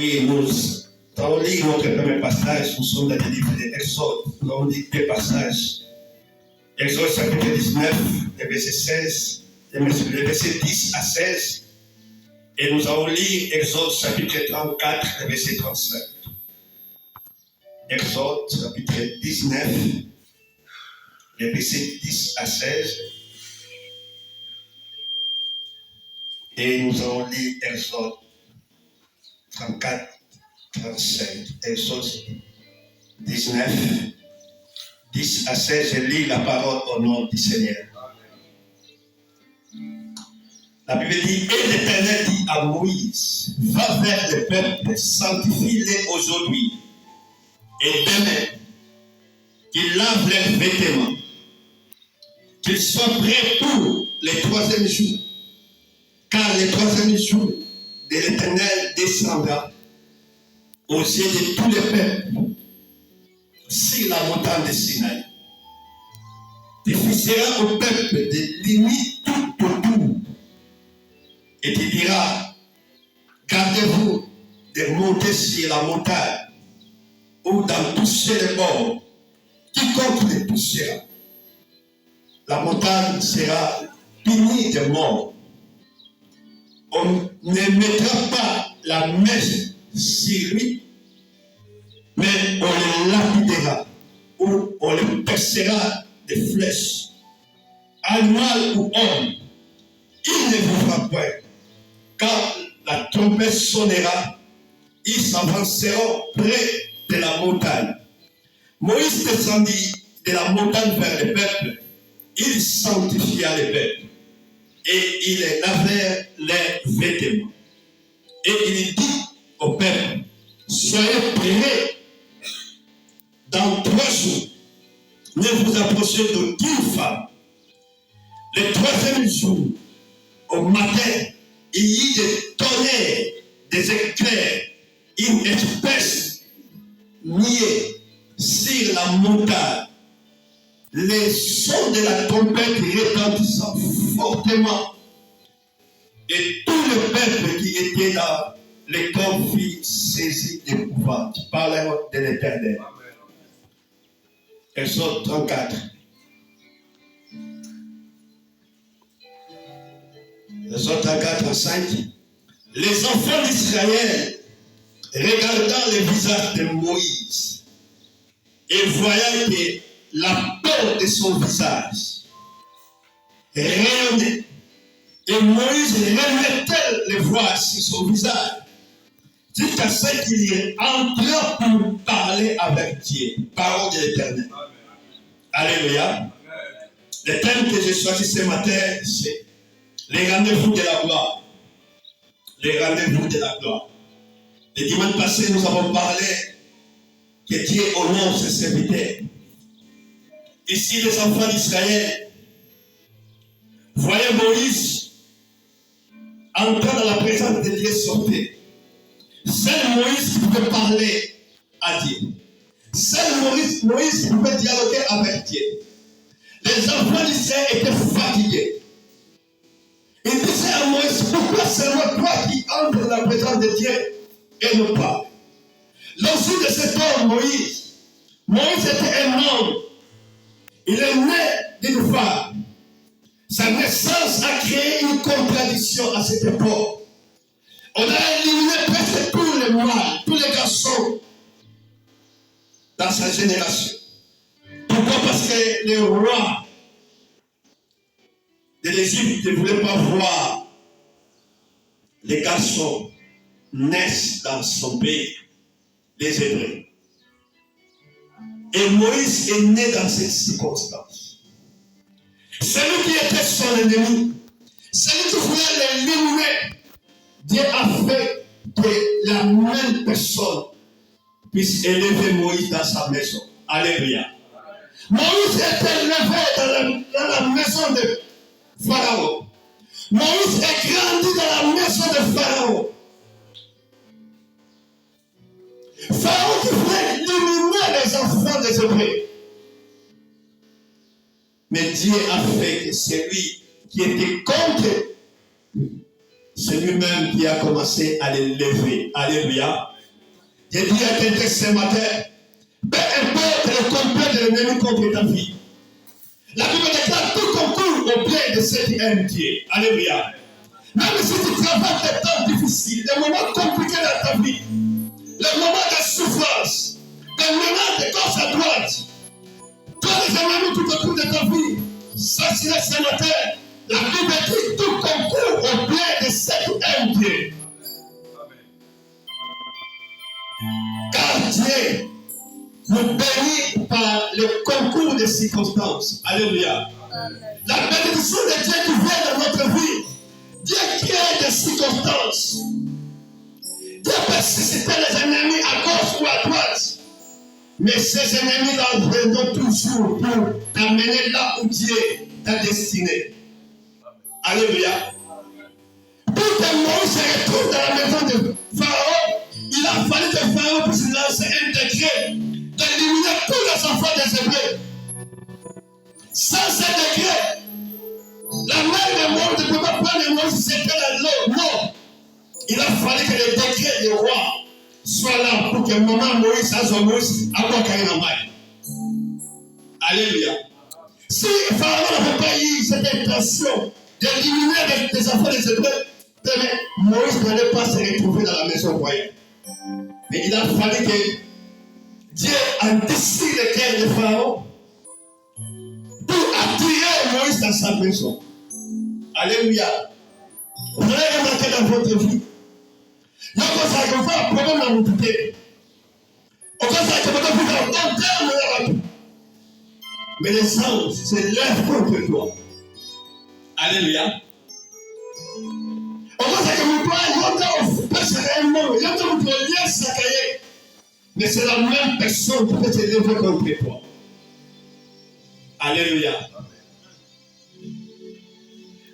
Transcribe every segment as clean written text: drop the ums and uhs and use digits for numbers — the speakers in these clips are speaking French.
Oui, nous allons lire notre premier passage. Nous sommes dans le livre de l'Exode. Nous allons lire deux passages. Exode chapitre 19, les versets 16, les versets 10 à 16. Et nous allons lire Exode chapitre 34, les versets 35. Exode chapitre 19, les versets 10 à 16. Et nous allons lire Exode 34, 35. Exode 19, 10 à 16. Je lis la parole au nom du Seigneur. La Bible dit, et l'Éternel dit à Moïse, va vers le peuple, sanctifie-les aujourd'hui et demain, qu'ils lavent leurs vêtements, qu'ils soient prêts pour le troisième jour, car le troisième jour de l'Éternel descendra aux yeux de tous les peuples sur la montagne de Sinaï. Tu fixeras au peuple des limites tout autour et tu diras, gardez-vous de monter sur la montagne ou d'en toucher les bords. Quiconque les touchera, la montagne sera punie de mort. On ne mettra pas la main sur lui, mais on le lapidera ou on le percera de flèches. Animal ou homme, il ne vous fera point. Quand la trompette sonnera, ils s'avanceront près de la montagne. Moïse descendit de la montagne vers le peuple. Il sanctifia le peuple. Et il lavait leurs vêtements. Et il dit au peuple, soyez prêts dans 3 jours. Ne vous approchez d'aucune femme. Le troisième jour, au matin, il y eut des tonnerres, des éclairs, une espèce niée sur la montagne. Les sons de la trompette retentissant fortement. Et tout le peuple qui était là, les corps fut saisi d'épouvante. Parlons de l'Éternel. Exode 34. Exode 34, 35. Les enfants d'Israël, regardant le visage de Moïse et voyant que la peau de son visage rayonnait, et Moïse remettait le voile sur son visage, jusqu'à ce qu'il entra pour parler avec Dieu. Parole de l'Éternel. Alléluia. Le thème que j'ai choisi ce matin, c'est les rendez-vous de la gloire. Les rendez-vous de la gloire. Le dimanche passé, nous avons parlé que Dieu honore ses serviteurs. Ici, les enfants d'Israël voyaient Moïse entrer dans la présence de Dieu sortir. Seul Moïse pouvait parler à Dieu. Seul Moïse pouvait dialoguer avec Dieu. Les enfants d'Israël étaient fatigués. Il disait à Moïse, pourquoi seulement toi qui entres dans la présence de Dieu et non pas? L'enfant de cet homme, Moïse était un homme. Il est né d'une femme. Sa naissance a créé une contradiction à cette époque. On a éliminé presque tous les mâles, tous les garçons dans sa génération. Pourquoi? Parce que les rois de l'Égypte ne voulaient pas voir les garçons naissent dans son pays, les Hébreux. Et Moïse est né dans cette circonstance. Celui qui était son ennemi, celui qui voulait l'éliminer, Dieu a fait que la même personne puisse élever Moïse dans sa maison. Alléluia. Moïse était élevé dans la maison de Pharaon. Moïse est grandi dans la maison de Pharaon. Pharaon qui voulait éliminer les enfants des Hébreux. Mais Dieu a fait que celui qui était contre c'est lui-même qui a commencé à les lever. Alléluia. J'ai dit à quelqu'un ce matin, peu importe le complot de l'ennemi contre ta vie, la Bible déclare tout concourt au bien de ceux qui aiment Dieu. Alléluia. Même si tu traverses des temps difficiles, des moments compliqués dans ta vie, les moments de souffrance, des moments de gauche à droite, toi les ennemis tout autour de ta vie, sache-le ce matin, la Bible dit tout concourt au bien de ceux qui aiment Dieu. Car Dieu nous bénit par le concours des circonstances. Alléluia. La bénédiction de Dieu qui vient dans notre vie, Dieu crée des circonstances. Dieu peut susciter les ennemis à gauche ou à droite. Mais ces ennemis-là viendront toujours pour t'amener là où Dieu t'a destiné. Alléluia. Pour que Moïse se retrouve dans la maison de Pharaon, il a fallu que Pharaon puisse lancer un décret d'éliminer tous les enfants des Hébreux. Sans ce décret, la mère de Moïse ne peut pas prendre Moïse, c'était l'eau. Non. Il a fallu que le décret du roi soit là pour que maman Moïse, Moïse, avoir Kainamai. Alléluia. Si Pharaon n'avait pas eu cette intention d'éliminer les enfants des Hébreux, Moïse n'allait pas se retrouver dans la maison royale. Mais il a fallu que Dieu endurcisse le cœur de Pharaon pour attirer Moïse dans sa maison. Alléluia. Vous allez remarquer dans votre vie. Il y a un problème dans votre vie. Mais les anges se lèvent contre toi. Alléluia. Mais c'est la même personne qui peut se lever contre toi. Alléluia.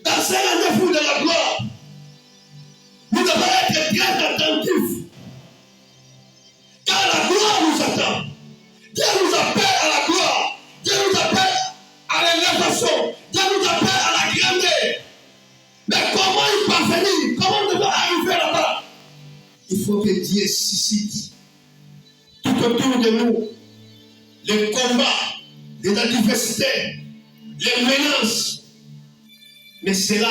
Dans ce rendez-vous de la gloire, nous devons être bien attentifs. Car la gloire nous attend. Dieu nous appelle à la gloire. Dieu nous appelle à l'élévation. Dieu nous appelle à la grandeur. Mais comment y parvenir? Comment nous devons arriver là-bas? Il faut que Dieu suscite tout autour de nous les combats, les adversités, les menaces. Mais cela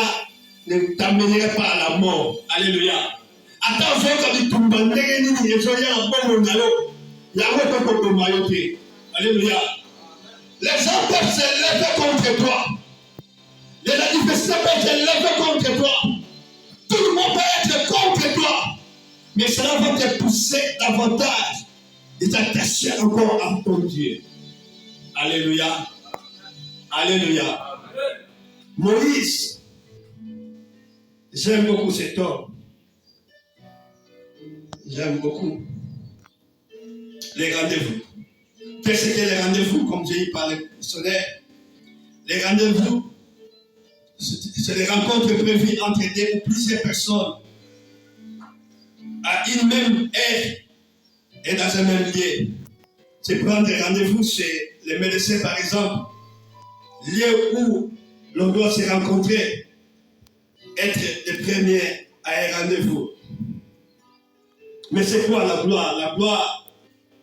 ne t'amènerait pas à la mort. Alléluia. Attention quand tu tombes dans Alléluia. Les gens peuvent se lever contre toi. Les adversités peuvent se lever contre toi. Tout le monde peut être contre toi. Mais cela va te pousser davantage de t'attacher encore à ton Dieu. Alléluia. Alléluia. Moïse, j'aime beaucoup cet homme. J'aime beaucoup les rendez-vous. Qu'est-ce que les rendez-vous, comme j'ai dit par le solaire? Les rendez-vous, c'est les rencontres prévues entre deux ou plusieurs personnes à une même heure et dans un même lieu. C'est prendre des rendez-vous chez les médecins, par exemple, lieu où l'on doit se rencontrer, être les premiers à un rendez-vous. Mais c'est quoi la gloire? La gloire,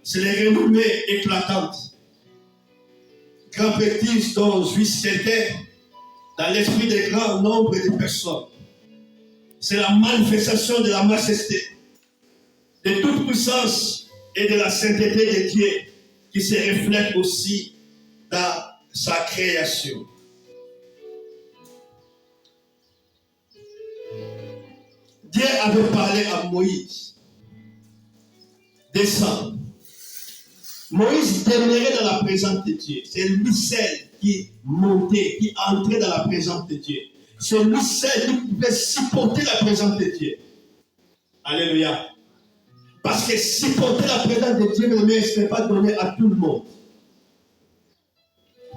c'est les renommées éclatantes. Grand prestige dont jouissent quelqu'un dans l'esprit des grands nombres de personnes. C'est la manifestation de la majesté, de toute puissance et de la sainteté de Dieu qui se reflète aussi dans sa création. Dieu avait parlé à Moïse. Descends. Moïse demeurait dans la présence de Dieu. C'est lui seul qui montait, qui entrait dans la présence de Dieu. C'est lui seul qui pouvait supporter la présence de Dieu. Alléluia. Parce que supporter la présence de Dieu, ce n'est pas donné à tout le monde.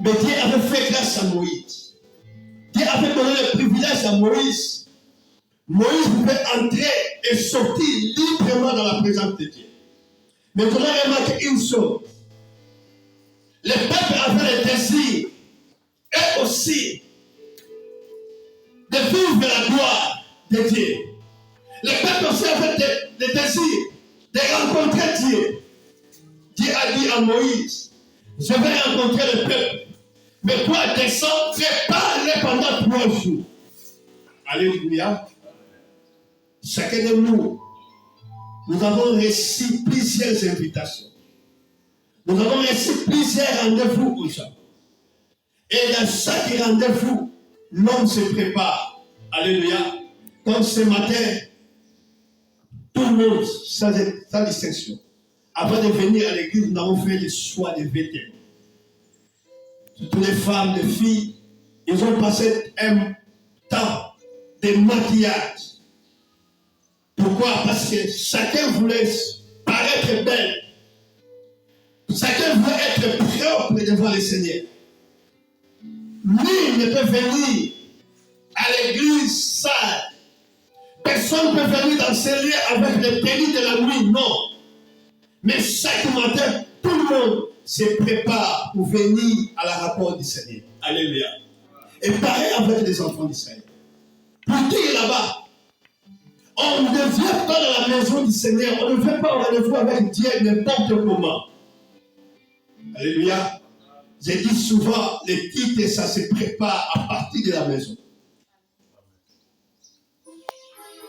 Mais Dieu avait fait grâce à Moïse. Dieu avait donné le privilège à Moïse. Moïse pouvait entrer et sortir librement dans la présence de Dieu. Mais vous avez remarqué une chose. Le peuple avait le désir, et aussi, de vivre la gloire de Dieu. Les peuples aussi avaient des désirs de rencontrer Dieu. Dieu a dit à Moïse, je vais rencontrer le peuple. Mais toi, descends, prépare-les pendant 3 jours. Alléluia. Chacun de nous, nous avons reçu plusieurs invitations. Nous avons reçu plusieurs rendez-vous aux gens. Et dans chaque rendez-vous, l'homme se prépare. Alléluia. Comme ce matin, tout le monde, sans distinction, avant de venir à l'église, nous avons fait le choix des vêtements. Toutes les femmes, les filles, ils ont passé un temps de maquillage. Pourquoi? Parce que chacun voulait paraître belle. Chacun veut être propre devant le Seigneur. Nul ne peut venir à l'église sale. Personne ne peut venir dans ces lieux avec le tenue de la nuit, non. Mais chaque matin, tout le monde se prépare pour venir à la rencontre du Seigneur. Alléluia. Et pareil avec les enfants d'Israël. Pour dire là-bas, on ne vient pas dans la maison du Seigneur, on ne vient pas au rendez-vous avec Dieu n'importe comment. Alléluia. J'ai dit souvent, les titres, ça se prépare à partir de la maison.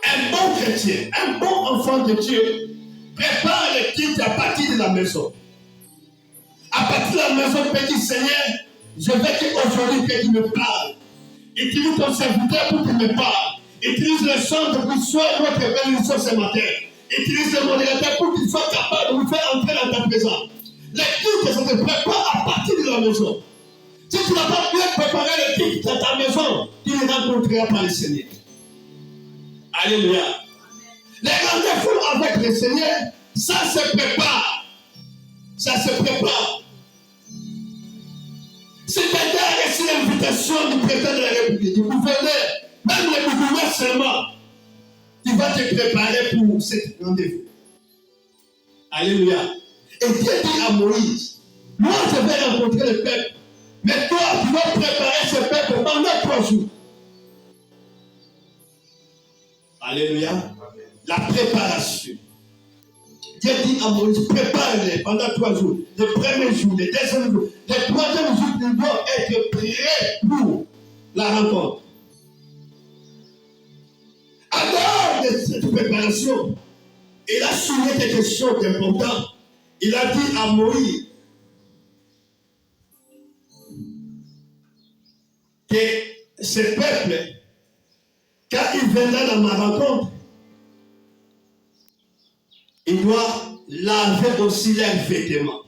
Un bon chrétien, un bon enfant de Dieu, prépare les titres à partir de la maison. À partir de la maison, il peut dire, Seigneur, je veux qu'aujourd'hui que tu me parles. Utilise ton serviteur pour qu'il me parle. Utilise le chant pour qu'il soit notre bénédiction ce matin. Utilise le modérateur pour qu'il soit capable de nous faire entrer dans ta présence. Les titres, ça te prépare à partir de la maison. Si tu n'as pas bien préparé les titres dans ta maison, tu ne rencontreras pas le Seigneur. Alléluia. Les rendez-vous avec le Seigneur, ça se prépare. Ça se prépare. Si quelqu'un a reçu l'invitation du président de la République, du gouverneur, même le gouverneur seulement, tu vas te préparer pour ce rendez-vous. Alléluia. Et Dieu dit à Moïse, moi je vais rencontrer le peuple, mais toi tu vas préparer ce peuple pendant 3 jours. Alléluia. La préparation. Dieu dit à Moïse, prépare-les pendant 3 jours. Le premier jour, le deuxième jour, le troisième jour, ils doivent être prêts pour la rencontre. À dehors de cette préparation, il a soulevé quelque chose d'important. Il a dit à Moïse que ce peuple, quand il viendra dans ma rencontre, il doit laver aussi leurs vêtements.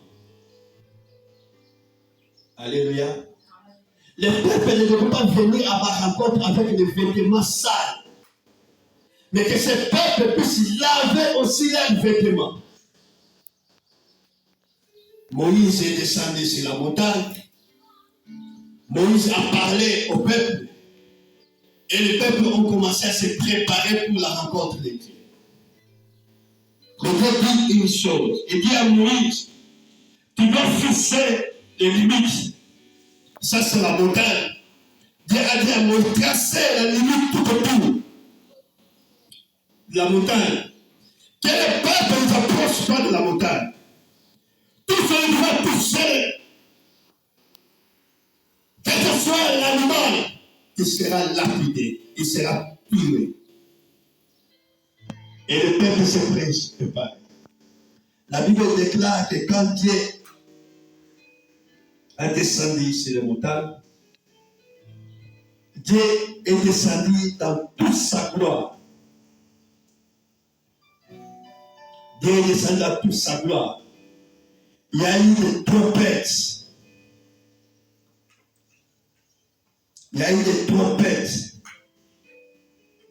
Alléluia. Le peuple ne peut pas venir à ma rencontre avec des vêtements sales. Mais que ce peuple puisse laver aussi leurs vêtements. Moïse est descendu sur la montagne. Moïse a parlé au peuple. Et les peuples ont commencé à se préparer pour la rencontre de Dieu. Mais Dieu dit une chose. Il dit à Moïse, tu dois fixer les limites. Ça, c'est la montagne. Dieu a dit à Moïse, tracer la limite tout autour de la montagne. Que les peuples ne s'approchent pas de la montagne. Tout ce qui va toucher, quel que soit l'animal, il sera lapidé, il sera tué. Et le peuple se prépare. La Bible déclare que quand Dieu a descendu sur les montagnes, Dieu est descendu dans toute sa gloire. Dieu est descendu dans toute sa gloire. Il y a eu des trompettes. Il y a eu des trompettes.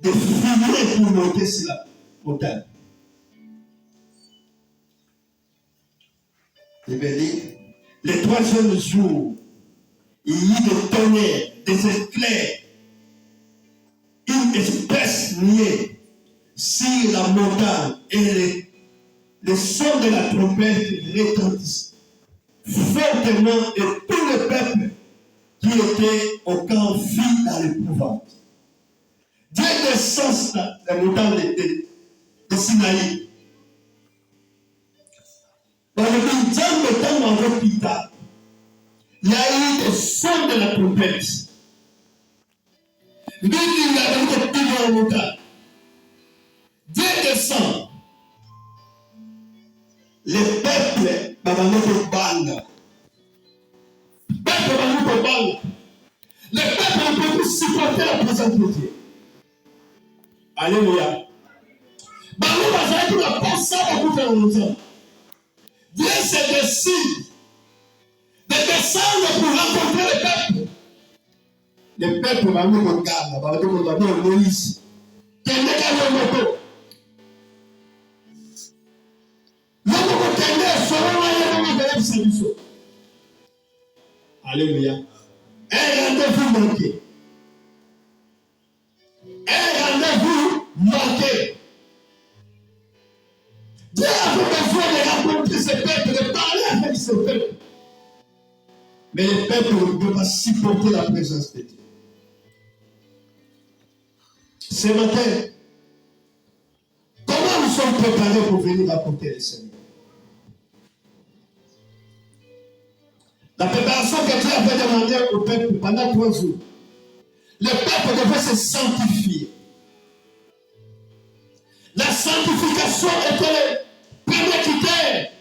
Des filets pour monter sur la montagne. Je vais dire, le 3e jour, il y a eu des tonnerres, des éclairs, une espèce niée sur la montagne et le son de la trompette retentissent fortement et tout le peuple qui était au camp vit dans l'épouvante. Dieu descend la montagne de Sinaï. Dans le milieu de temps dans l'hôpital, il y a eu des sons de la trompette. Lui, il a vu des plus dans la montagne. Dieu descend. Les peuples, Babanoto Banga. Peuple Babanoto Banga. Les peuples ne peuvent plus supporter la présence de Dieu. Alléluia. Babou Bazaki va penser à beaucoup de longtemps. Dieu se décide de descendre pour rencontrer les peuples. Les peuples Babanoto Banga, Babanoto Banga, Moïse. Quel n'est qu'un moto? Alléluia. Un rendez-vous manqué. Un rendez-vous manqué. Dieu avait besoin de rencontrer ces peuples, de parler avec ces peuples. Mais les peuples ne peuvent pas supporter la présence de Dieu. Ce matin, comment nous sommes préparés pour venir rencontrer le Seigneur? La préparation que Dieu avait demandé au peuple pendant 3 jours. Le peuple devait se sanctifier. La sanctification était le premier critère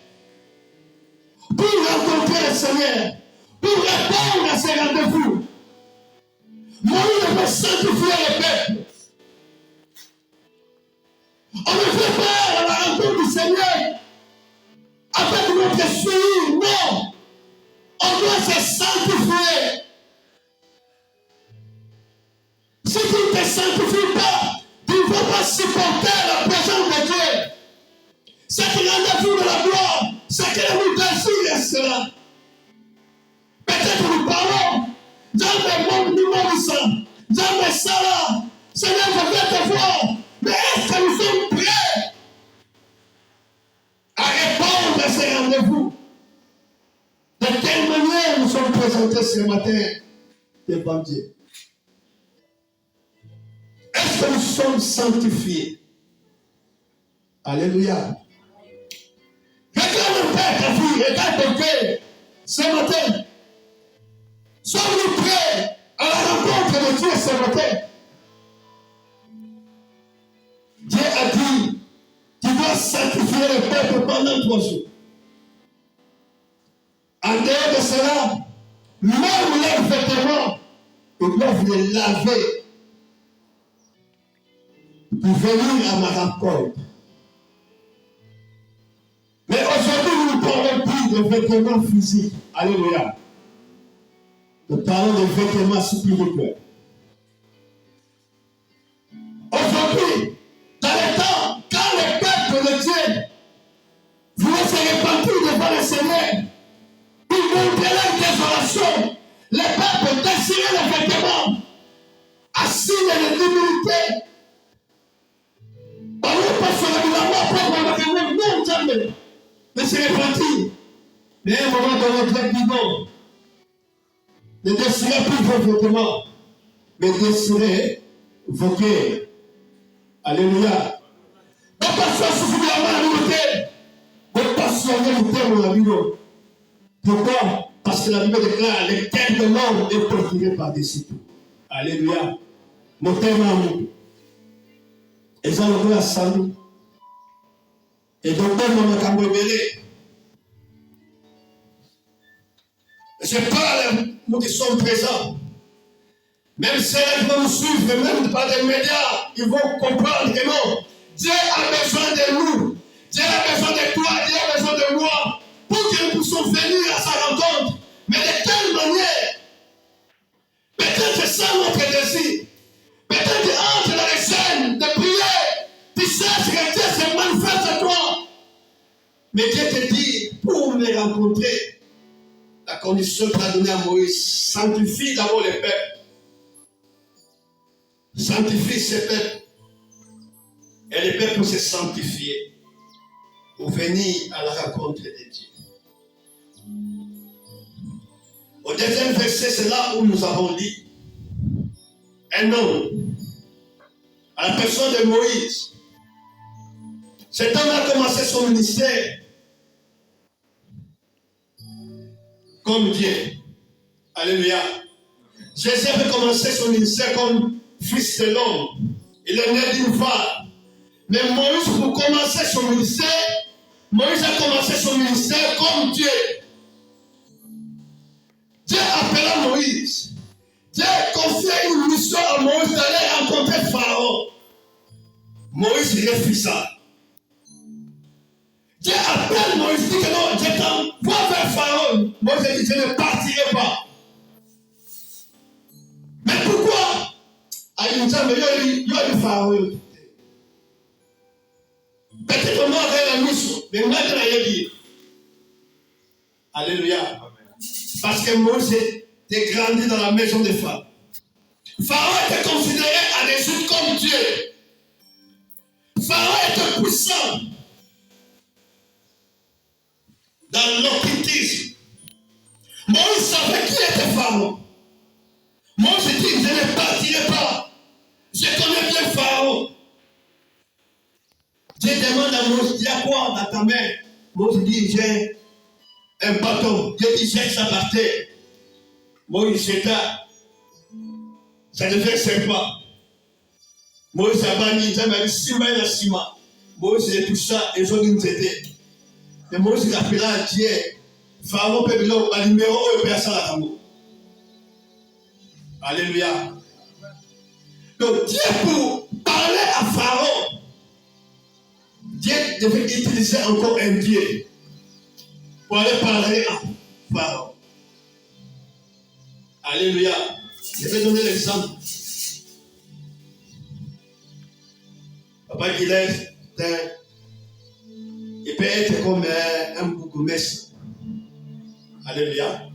pour rencontrer le Seigneur, pour répondre à ses rendez-vous. Moïse devait sanctifier le peuple. On ne fait pas à la rencontre du Seigneur avec notre suivi, non. On doit se sanctifier. Si tu ne te sanctifies pas, tu ne vas pas supporter la présence de Dieu. Ce qui rendez-vous de la gloire, ce qui nous désire cela. Peut-être nous parlons, jamais nous mourons, jamais ça. Seigneur, je vais te voir. Mais est-ce que nous sommes prêts à répondre à ces rendez-vous? De quelle manière nous sommes présentés ce matin devant Dieu? Est-ce que nous sommes sanctifiés? Alléluia. Regarde le Père, ta fille, regarde ton Père ce matin. Sommes-nous prêts à la rencontre de Dieu ce matin? Dieu a dit, tu dois sanctifier le peuple pendant 3 jours. En dehors de cela, même leurs vêtements, ils doivent les laver pour venir à ma rencontre. Mais aujourd'hui, nous ne parlons plus de vêtements physiques. Alléluia. Nous parlons de vêtements spirituels. Aujourd'hui, dans le temps, quand le peuple de Dieu voulait se repentir devant le Seigneur, pour montrer leur désolation, le peuple désirait les vêtements, assis de l'humilité. On ne pas sur le gouvernement, non, jamais. Mais se repentir. Mais à un moment dans notre vie, non. Ne désirez plus vos vêtements, mais désirez vos cœurs. Alléluia. La passion suffisamment à l'unité. La passion à l'unité, mon ami. Pourquoi? Parce que la Bible déclare les cœurs de l'homme est torturé par-dessus tout. Alléluia. Mon thème à nous. Et ça, on doit saluer. Et donc, on a cambré. Je parle, nous qui sommes présents. Même ceux qui vont nous suivre, même par des médias, ils vont comprendre que non. Dieu a besoin de nous. Dieu a besoin de toi, Dieu a besoin de moi. Pour que nous puissions venir à sa rencontre. Mais de quelle manière? Peut-être sans notre désir. Peut-être entre dans les scènes de prière. Tu cherches que Dieu se manifeste à toi. Mais Dieu te dit, pour me rencontrer, la condition qu'il a donnée à Moïse, sanctifie d'abord les peuples. Sanctifie ces peuples. Et les peuples se sanctifier pour venir à la rencontre de Dieu. Au deuxième verset, c'est là où nous avons dit un homme à la personne de Moïse. Cet homme a commencé son ministère comme Dieu. Alléluia. Jésus avait commencé son ministère comme fils de l'homme. Il est né d'une femme. Mais Moïse, pour commencer son ministère, Moïse a commencé son ministère comme Dieu. Dieu appela Moïse. Dieu confié une mission à Moïse d'aller rencontrer Pharaon. Moïse refusa. Dieu appelle Moïse, dit que non, Dieu t'envoie vers Pharaon. Moïse dit, je ne partirai pas. Mais pourquoi? Il dit, il y a du Pharaon. Peut-être moi, avec la mission, mais moi, je l'ai dit. Alléluia. Parce que Moïse était grandi dans la maison des femmes. Pharaon était considéré en Égypte comme Dieu. Pharaon était puissant dans l'occultisme. Moïse savait qui était Pharaon. Moïse dit, je ne partirai pas. Je connais bien Pharaon. Dieu demande à Moïse, il y a quoi dans ta main? Moïse dit, j'ai un bâton. Dieu dit, jette ça par terre. Moïse jeta. Ça ne fait pas. Moïse a banni, il a dit, Sima et la Sima. Moïse a tout ça, et ils ont dit, c'était. Et Moïse a appelé à Dieu. Pharaon peut venir au numéro 1 et personne à l'amour. Alléluia. Donc, Dieu, pour parler à Pharaon, Dieu devait utiliser encore un Dieu pour aller parler à Pharaon. Alléluia. Je vais donner l'exemple. Papa Guilherme, il peut être comme un bourgmestre. Alléluia.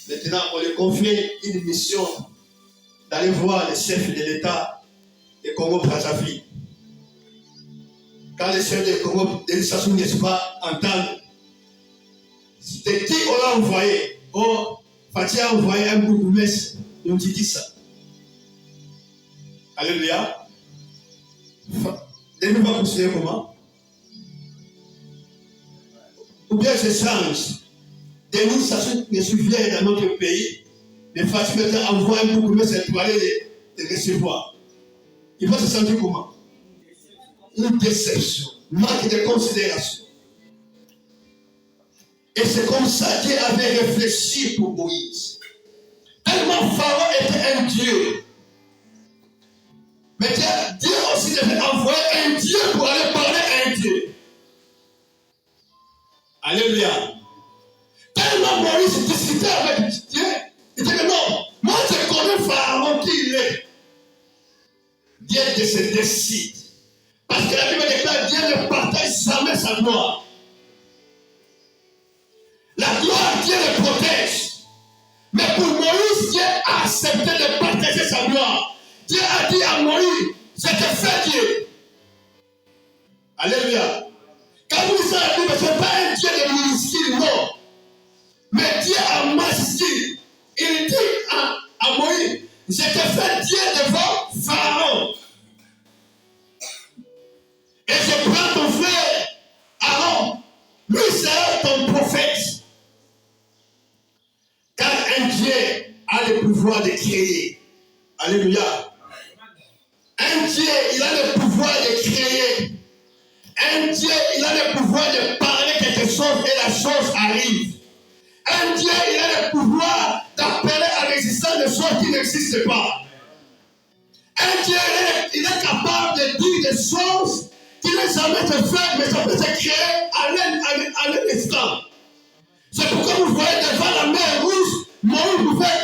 Maintenant, on lui confie une mission d'aller voir le chef de l'État de Congo-Brazzaville. Quand le chef de Congo de Sassou n'est pas entendre, c'est qui on l'a envoyé? Oh, Fatih a envoyé un bourgmestre. On dit ça. Alléluia. Et nous va considérer comment? Ou bien je change. Denis Sassou me souvient dans notre pays, mais Fatih maintenant envoie un bourgmestre pour aller les recevoir. Il va se sentir comment? Une déception, manque de considération. Et c'est comme ça Dieu avait réfléchi pour Moïse. Tellement Pharaon était un Dieu. Mais Dieu aussi devait envoyer un Dieu pour aller parler à un Dieu. Alléluia. Tellement Moïse discutait avec Dieu, il disait que non, moi je connais Pharaon qui il est. Dieu se décide. Parce que la Bible déclare Dieu ne partage jamais sa gloire. La gloire, Dieu le protège. Mais pour Moïse, Dieu a accepté de partager sa gloire. Dieu a dit à Moïse, je te fais Dieu. Alléluia. Quand vous lisez la Bible, ce n'est pas un Dieu de minuscule, non. Mais Dieu a majuscule. Il dit à Moïse, je te fais Dieu devant Pharaon. Et je prends ton frère Aaron, lui sera ton prophète. Car un Dieu a le pouvoir de créer. Alléluia. Un Dieu, il a le pouvoir de créer. Un Dieu, il a le pouvoir de parler quelque chose et la chose arrive. Un Dieu, il a le pouvoir d'appeler à l'existence des choses qui n'existent pas. Un Dieu, il est capable de dire des choses qui n'est jamais se faire, mais ça peut se créer à l'instant. C'est pourquoi vous voyez devant la mer rouge, Moïse pouvait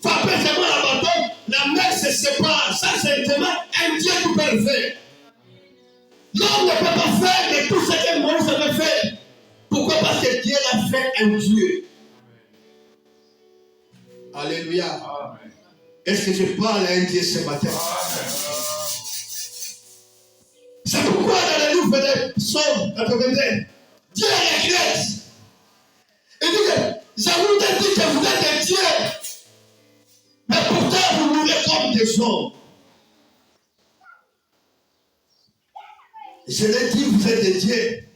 frapper seulement la bâton, la mer se sépare. Ça, c'est seulement un Dieu qui peut le faire. L'homme ne peut pas faire de tout ce que Moïse avait fait. Pourquoi? Parce que Dieu a fait un Dieu. Alléluia. Amen. Est-ce que je parle à un Dieu ce matin? Amen. C'est pourquoi dans le livre de Psaume 81, Dieu regrette. Il dit que je vous ai dit que vous êtes des dieux, mais pourtant vous mourrez comme des hommes. Je l'ai dit, vous êtes des dieux.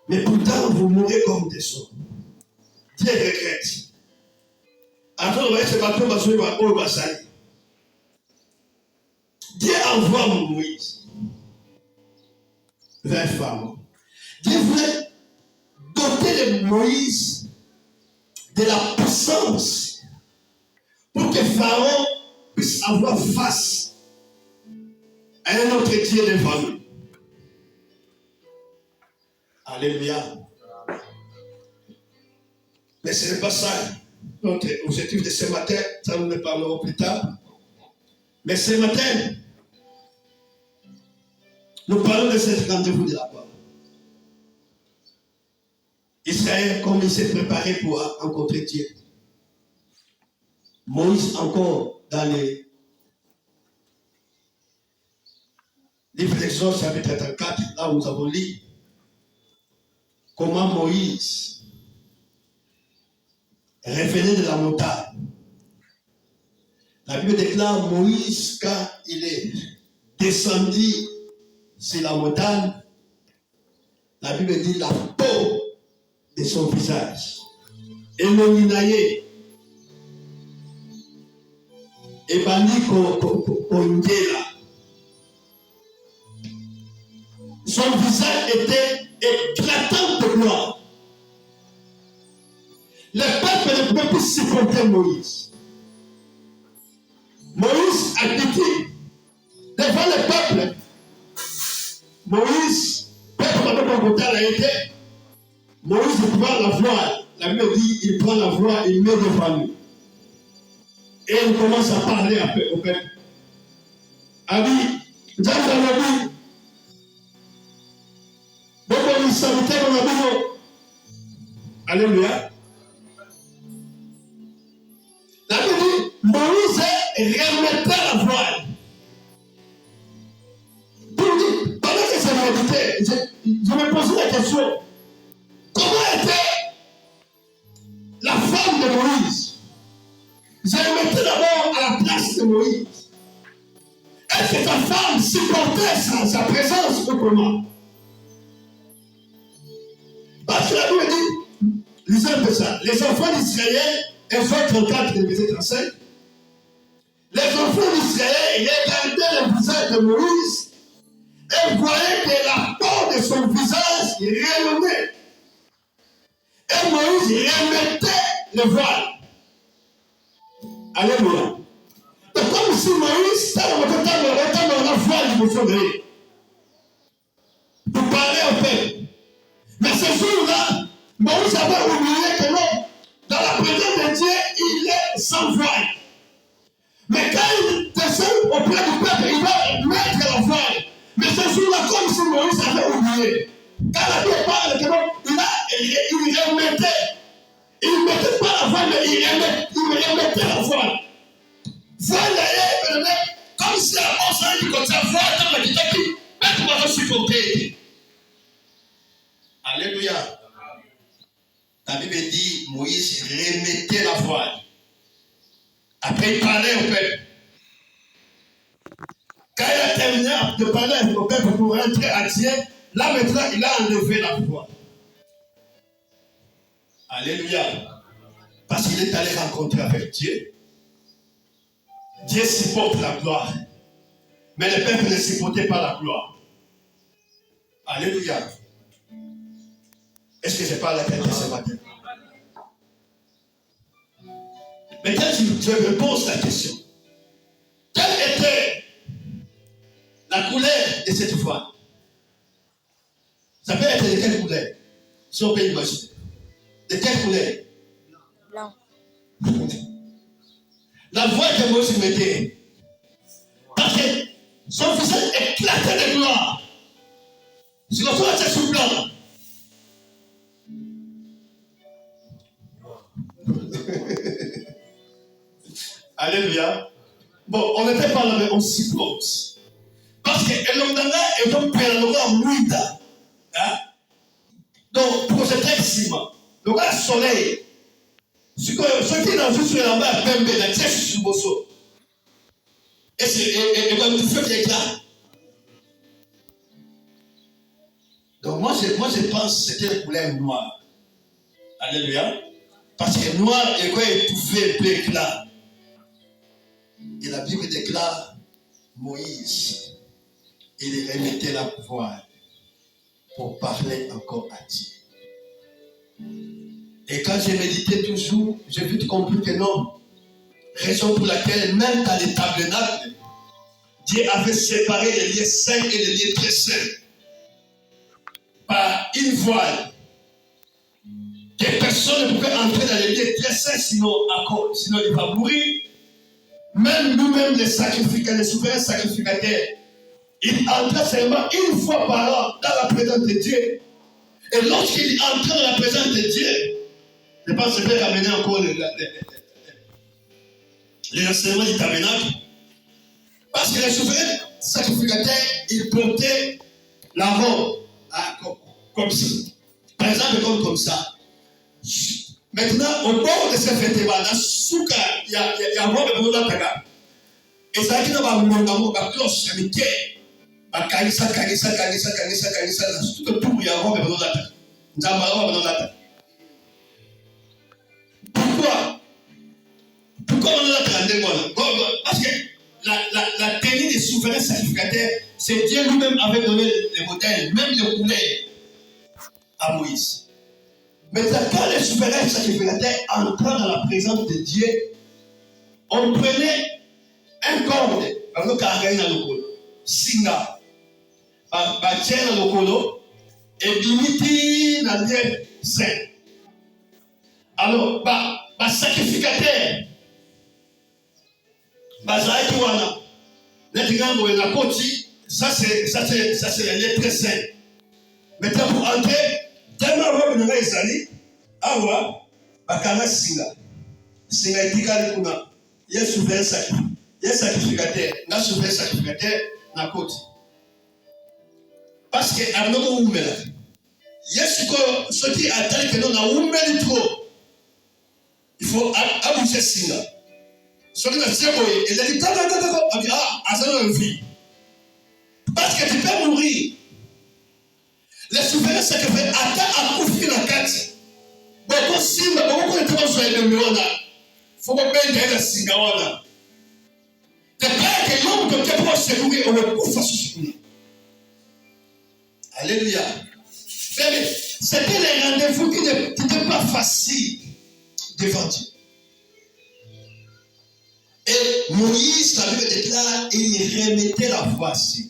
Mais pourtant, vous mourrez comme des sots. Dieu regrette. Après, on va se battre au Basali. Dieu envoie Moïse vers Pharaon. Dieu voulait doter de Moïse de la puissance pour que Pharaon puisse avoir face à un autre Dieu devant lui. Alléluia. Mais ce n'est pas ça notre objectif de ce matin. Ça, nous en parlerons plus tard. Mais ce matin, nous parlons de ce rendez-vous de la gloire. Israël, comme il s'est préparé pour rencontrer Dieu. Moïse, encore dans les livres d'Exode, chapitre 34, là où nous avons lu comment Moïse revenait de la montagne. La Bible déclare Moïse, quand il est descendu sur la montagne, la Bible dit la peau de son visage éloigné et bandi kongela. Son visage était éclatant de gloire. Le peuple ne pouvait plus supporter Moïse. Moïse a quitté devant le peuple. Moïse, peuple a été. Moïse prend la voix. La Bible dit il prend la voix, il met devant lui. Et il commence à parler au peuple. Ami, Dieu alléluia. La Bible dit Moïse remettait la voile. Pendant que je méditais, je me posais la question, comment était la femme de Moïse? Je me mettais d'abord à la place de Moïse. Est-ce que ta femme supportait sa présence ou comment? Parce que la Bible dit, lisez un peu ça, les enfants d'Israël, Exode 34, verset 35, les enfants d'Israël regardaient le visage de Moïse et voyaient que la peau de son visage rayonnait. Et Moïse remettait le voile. Alléluia. C'est comme si Moïse, dans la voile du faudrait pour parler au peuple. Mais ce jour-là, Moïse avait oublié que non, dans la présence de Dieu, il est sans voile. Mais quand il descend auprès du peuple, il va mettre la voile. Mais ce jour-là, comme si Moïse avait oublié. Quand la Bible parle que non, il remettait. Il ne mettait pas la voile, mais il remettait la voile. Voile d'ailleurs, comme si la mort s'en dit comme ça, voile dans la guitare, mais tu vas supporter. Alléluia. La Bible dit Moïse remettait la voile. Après, il parlait au peuple. Quand il a terminé de parler au peuple pour rentrer à Dieu, là maintenant, il a enlevé la voile. Alléluia. Parce qu'il est allé rencontrer avec Dieu. Dieu supporte la gloire. Mais le peuple ne supportait pas la gloire. Alléluia. Est-ce que je parle à quelqu'un ce matin? Maintenant, je me pose la question. Quelle était la couleur de cette voile? Ça peut être de quelle couleur? Si on peut imaginer. De quelle couleur? Blanc. La voile que Moïse mettait. Parce que son visage éclatait de gloire. Si l'on soit sous blanc. Alléluia. Bon, on n'était pas là, mais on suppose. Parce que l'Ondana est donc en Mouida. Donc, pour ce texte, le gars soleil. Ce qui est dans le sur la mer, même la tête sur le bosso. Et comme tu fais des éclats. moi je pense que c'était une couleur noire. Alléluia. Parce que noir est quoi étouffé, peu éclat. Et la Bible déclare Moïse, il remettait la voile pour parler encore à Dieu. Et quand j'ai médité toujours, j'ai vite compris que non. Raison pour laquelle, même dans les tabernacles, Dieu avait séparé les lieux saints et les lieux très saints par une voile. Que personne ne pouvait entrer dans les lieux très saints, sinon il va mourir. Même nous-mêmes, les sacrificateurs, les souverains sacrificateurs, ils entraient seulement une fois par an dans la présence de Dieu. Et lorsqu'ils entraient dans la présence de Dieu, je pense que je vais ramener encore les enseignements du tabernacle. Parce que les souverains sacrificateurs, ils portaient la robe comme ça. Par exemple, comme ça. Maintenant, au bord de ces vêtements, il y a robe de l'Ataka. Et ça dit dans la cloche, il y a une terre. Kanisa, tout le tour, il y a robe de l'Ataka. Pourquoi on l'a traduit? Parce que la tenue des souverains sacrificateurs, c'est Dieu lui-même avait donné les modèles, même les couleurs à Moïse. Maintenant, quand les souverains sacrificateurs entraient dans la présence de Dieu, on prenait un corde, on carrément dans le colo, singa, batien dans le colo, et limité dans le lieu saint. Alors, sacrificateur, Bazaki wana, Netigango et Nakoti, ça c'est le lieu très saint. Maintenant, pour entrer, tellement robe de Israël, awa, bakana singa. Singa etikali kuna, y'a souverain sacrificateur, n'a souverain sacrificateur, na koti. Parce que abnoko umela. Y'a ce qui attend que non na umeli trop. Il faut aboucher singa. Ce qui n'a pas boyé, il a dit parce que tu peux mourir. Les souverains sacrificateurs attendent à couvrir la carte. Beaucoup simba, beaucoup de temps sur les mémoires. Faut pas perdre la singawana. De peur que l'homme que tu peux se courir, on va couvrir sur lui. Alléluia. C'était les rendez-vous qui n'étaient pas faciles devant Dieu. Et Moïse, la Bible déclare, il remettait la voix sur.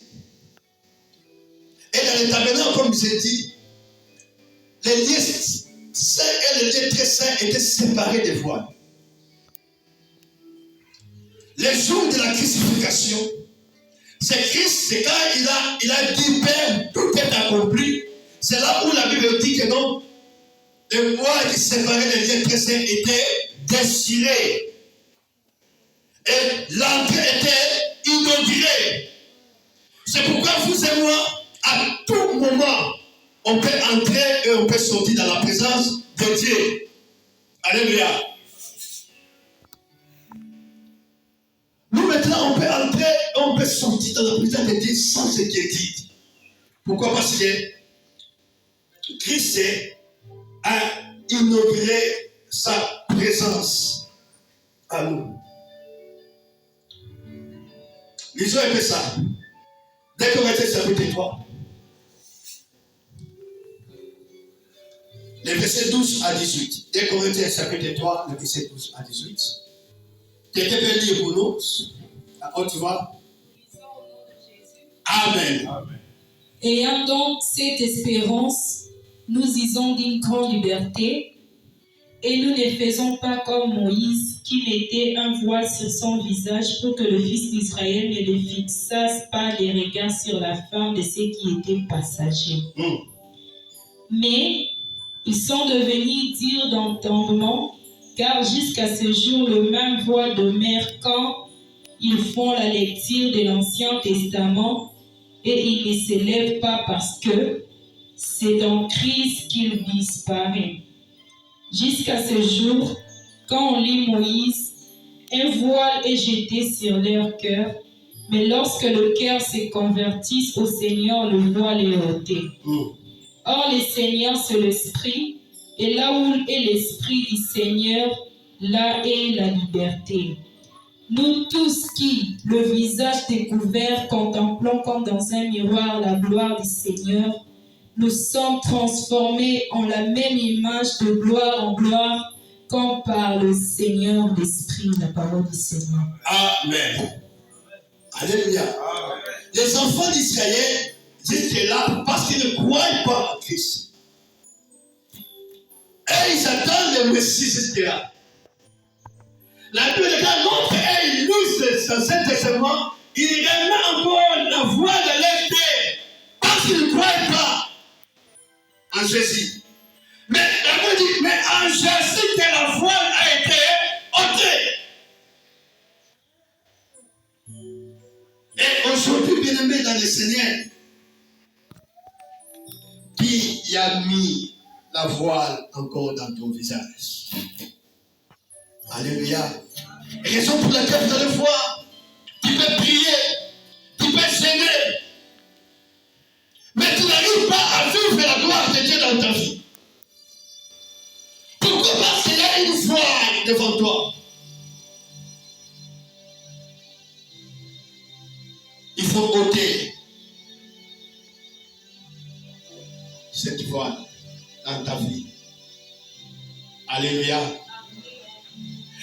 Et dans les tabernacles, comme je dit, les lieux saints et les lieux très saints étaient séparés des voiles. Les jours de la crucifixion, c'est Christ, c'est quand il a dit, Père, tout est accompli. C'est là où la Bible dit que non, les voiles qui séparaient les lieux très saints étaient déchirés. Et l'entrée était inaugurée. C'est pourquoi vous et moi, à tout moment, on peut entrer et on peut sortir dans la présence de Dieu. Alléluia. Nous maintenant, on peut entrer et on peut sortir dans la présence de Dieu sans ce qui est dit. Pourquoi? Parce que Christ a inauguré sa présence à nous. Lisons un peu ça. Dès qu'on était chapitre 3. Les versets 12 à 18. Dès qu'on était chapitre 3, les versets 12 à 18. Quelqu'un peut lire pour nous? D'accord, tu vois? Amen. Amen. Ayant donc cette espérance, nous disons d'une grande liberté, et nous ne faisons pas comme Moïse, qui mettait un voile sur son visage pour que le fils d'Israël ne le fixasse pas les regards sur la femme de ceux qui étaient passagers. Mais ils sont devenus durs d'entendement, car jusqu'à ce jour, le même voile demeure quand ils font la lecture de l'Ancien Testament, et il ne s'élève pas parce que c'est dans Christ qu'il disparaît. Jusqu'à ce jour, quand on lit Moïse, un voile est jeté sur leur cœur, mais lorsque le cœur se convertit au Seigneur, le voile est ôté. Or, le Seigneur, c'est l'Esprit, et là où est l'Esprit du Seigneur, là est la liberté. Nous tous qui, le visage découvert, contemplons comme dans un miroir la gloire du Seigneur, nous sommes transformés en la même image de gloire en gloire, comme par le Seigneur l'Esprit, la parole du Seigneur. Amen. Alléluia. Les enfants d'Israël étaient là parce qu'ils ne croient pas en Christ. Et ils attendent le Messie jusque-là. La Bible dit l'autre est illustre dans cet testament, il remet encore la voix de leur terre parce qu'ils ne croient pas en Jésus. Mais la Bible dit, mais en Jésus que la voix a été ôtée. Et aujourd'hui, bien-aimé dans le Seigneur, qui a mis la voile encore dans ton visage? Alléluia. Raison pour laquelle vous allez voir, tu peux prier, tu peux gêner, mais tu n'arrives pas à vivre la gloire de Dieu dans ta vie. Pourquoi? Parce qu'il y a une voile devant toi. Il faut ôter cette voile dans ta vie. Alléluia.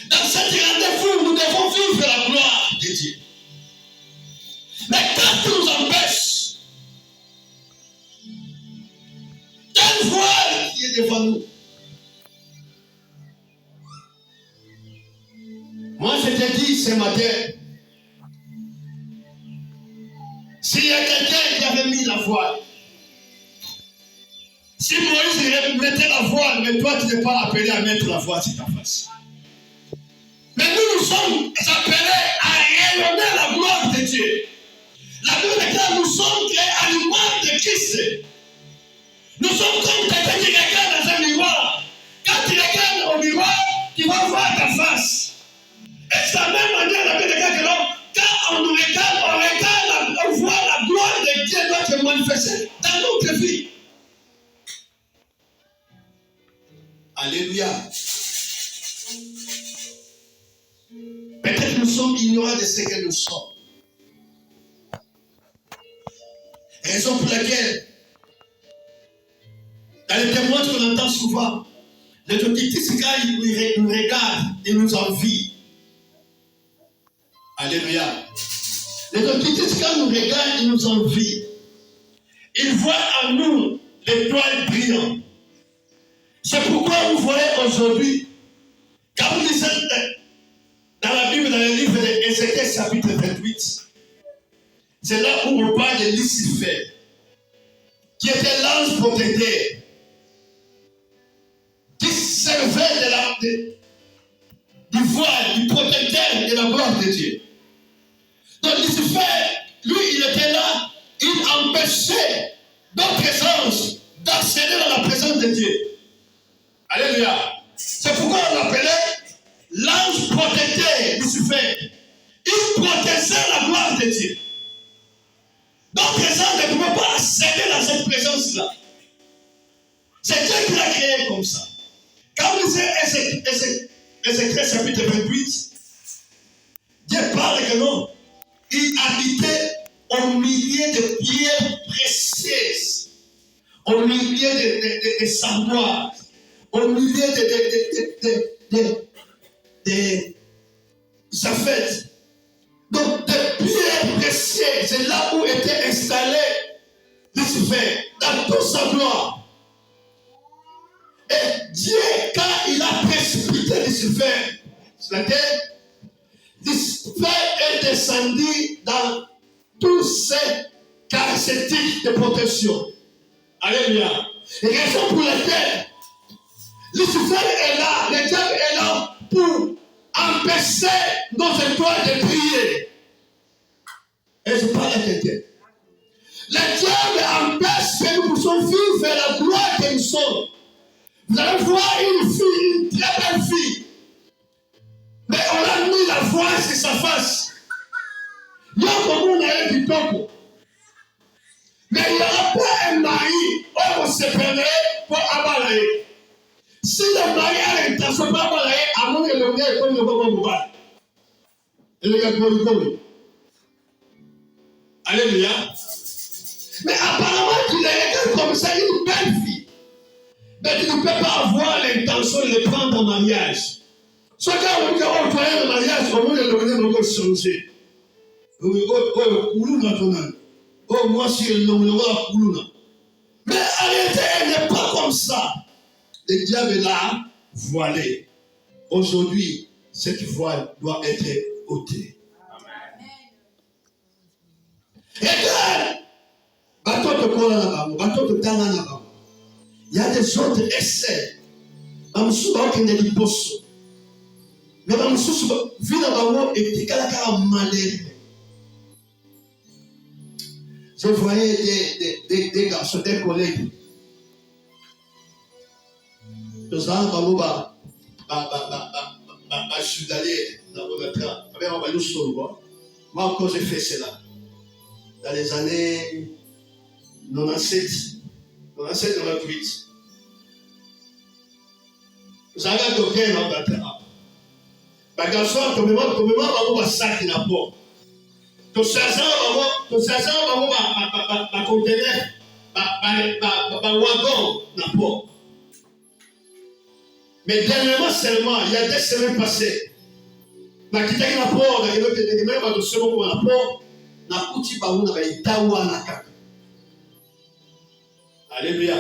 Dans cette rendez-vous, nous devons vivre la gloire de Dieu. Mais qu'est-ce qui nous empêche? Quelle voile qui est devant nous? Moi, je te dis ce matin, s'il y a quelqu'un qui avait mis la voile, si Moïse mettait la voile, mais toi, tu n'es pas appelé à mettre la voile sur ta face. Mais nous sommes appelés à rayonner la gloire de Dieu. La Bible dit que nous sommes créés à l'image de Christ. Nous sommes comme quelqu'un qui regarde dans un miroir. Quand tu regardes au miroir, tu vas voir ta face. Et c'est la même manière, la Bible dit que quand on nous regarde, on voit la gloire de Dieu doit se manifester dans notre vie. Alléluia. Peut-être que nous sommes ignorants de ce que nous sommes. Raison pour laquelle, dans les témoins qu'on entend souvent, les autorités, quand ils nous regardent, ils nous envient. Alléluia. Les autorités, quand ils nous regardent, ils nous envient. Ils voient en nous l'étoile brillante. C'est pourquoi vous voyez aujourd'hui, quand vous lisez dans la Bible, dans le livre d'Ézéchiel, chapitre 28, c'est là où on parle de Lucifer, qui était l'ange protecteur, qui servait du voile, du protecteur de la gloire de Dieu. Donc Lucifer, lui, il était là, il empêchait d'autres anges d'accéder dans la présence de Dieu. Alléluia. C'est pourquoi on l'appelait l'ange protecteur, Lucifer. Il protégeait la gloire de Dieu. D'autres anges ne pouvaient pas accéder dans cette présence-là. C'est Dieu qui l'a créé comme ça. Quand vous lisez Ézéchiel chapitre 28, Dieu parle que non, il habitait au milieu de pierres précieuses, au milieu de savoirs, au milieu des affaires. Donc, des pierres précieuses, c'est là où était installé Lucifer, dans toute sa gloire. Et Dieu, quand il a précipité Lucifer sur la terre, Lucifer est descendu dans toutes ces caractéristiques de protection. Alléluia. Et raison pour laquelle Lucifer est là, le diable est là pour empêcher nos étoiles de briller. Et je parle à quelqu'un. Le diable empêche que nous puissions vivre la gloire que nous sommes. Vous allez voir une fille, une très belle fille. Mais on a mis la voile sur sa face. Il y a comme on a eu du peuple. Mais il n'y aura pas un mari où on se séparer pour abalayer. Si le mari a l'intention de abalayer, à mon éloigné, comme le bon mobile. Et le gars, alléluia. Mais apparemment, tu l'as comme ça, une belle fille. Mais tu ne peux pas avoir l'intention de le prendre en mariage. Ce gars, on dit, on fait un mariage, on va le changer. Oh, moi, si le nom mais arrêtez, elle n'est pas comme ça. Le diable est là, voilé. Aujourd'hui, cette voile doit être ôtée. Regarde, bateau de cola là-bas, bateau de tana là-bas. Il y a des autres essais. Mamsouba qui n'est pas posso. Mais Mamsouba, vit là-bas, et t'es qu'à malheur. Je voyais des garçons, des collègues. Nous avons je suis allé dans le train. Moi encore j'ai fait cela. Dans les années 97, 98. Nous avons adopté dans le train. Les garçons, comme moi, sac n'a pas. To sasa ba conteneur ba wagon na port. Mais dernièrement seulement, il y a 2 semaines passées, na kitaki na port, na kilo te même ba to semo ko na port, na kuti ba una ba itawa na kaka. Alléluia.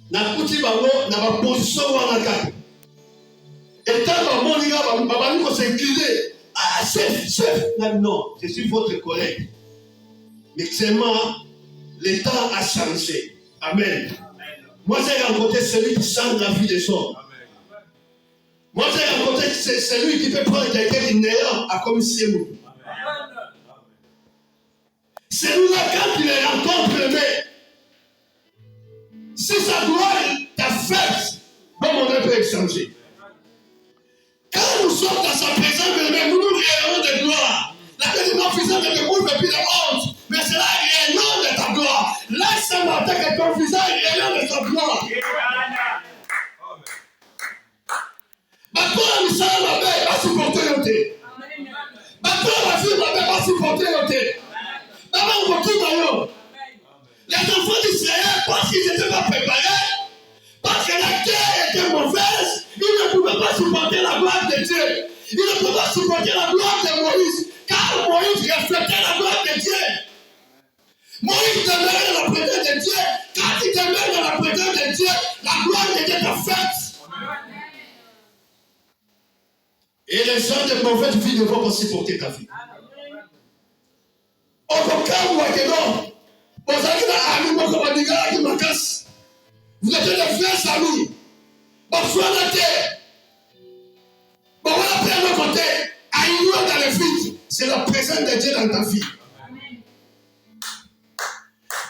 Na kuti ba wo na ba position wana kaka. Et tant ba moninga ba ko s'incliner. Ah, chef, non, je suis votre collègue. Mais seulement, le temps a changé. Amen. Moi, j'ai rencontré celui qui change la vie des hommes. Moi, j'ai rencontré celui qui peut prendre quelqu'un de néant à comme c'est nous. Celui-là, quand il les rencontre, mais si sa gloire t'a fait, bon, mon œuvre peut changer. Quand nous sommes dans sa présence, nous nous rayonnons de gloire. La quasiment puissante de debout et puis de honte. Mais c'est là rayonnant de ta gloire. Laisse ce matin que ton visage rayonne de sa gloire. Maintenant, nous sommes la paix, va supporter le thé. Maintenant, la fille, la paix, va supporter le thé. Maman, on va tout d'ailleurs. Les enfants d'Israël, parce qu'ils n'étaient pas préparés, parce que la terre était mauvaise, ils ne pouvaient pas supporter la gloire de Dieu. Ils ne pouvaient pas supporter la gloire de Moïse, car Moïse reflétait la gloire de Dieu. Moïse demeurait dans la présence de Dieu. Quand il demeure dans la présence de Dieu, la gloire de Dieu est faite. Et les gens de mauvaise vie ne vont pas supporter ta vie. Au cas où vous êtes des vrais amis. Bonsoir la terre. Bon, on va faire le côté. Aïe-nous dans les vides. C'est la présence de Dieu dans ta vie.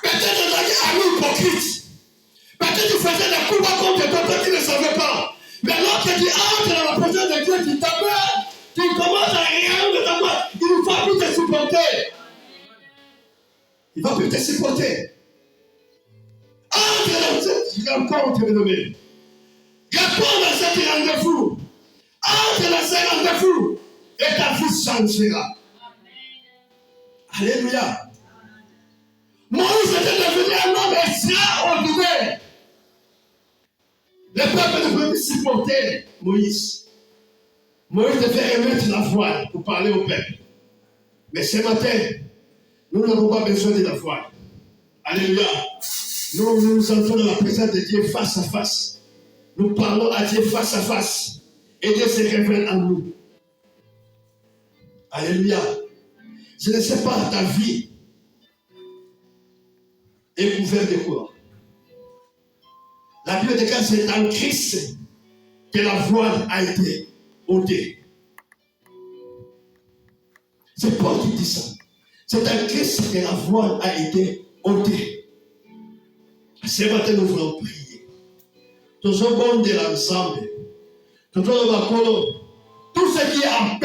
Peut-être que tu as un hypocrite. Peut-être que tu faisais des coups à contre toi qui ne savais pas. Mais lorsque tu entres dans la présence de Dieu, tu t'appelles, tu commences à rien de ta part. Il ne va plus te supporter. Il va plus te supporter. Entre dans cette rencontre, renommée. Réponds dans cette rendez-vous. Entre dans ce rendez-vous. Et ta vie changera. Alléluia. Moïse était devenu un homme extraordinaire. Le peuple ne pouvait plus supporter Moïse. Moïse devait remettre la voile pour parler au peuple. Mais ce matin, nous n'avons pas besoin de la voile. Alléluia. Nous entrons dans la présence de Dieu face à face. Nous parlons à Dieu face à face. Et Dieu se révèle en nous. Alléluia. Je ne sais pas, ta vie est couverte de quoi? La Bible dit que c'est en Christ que la voile a été ôtée. C'est Paul qui dit ça. C'est en Christ que la voile a été ôtée. Ce matin, nous voulons prier. Nous sommes bons de l'ensemble. Tout ce qui est en paix.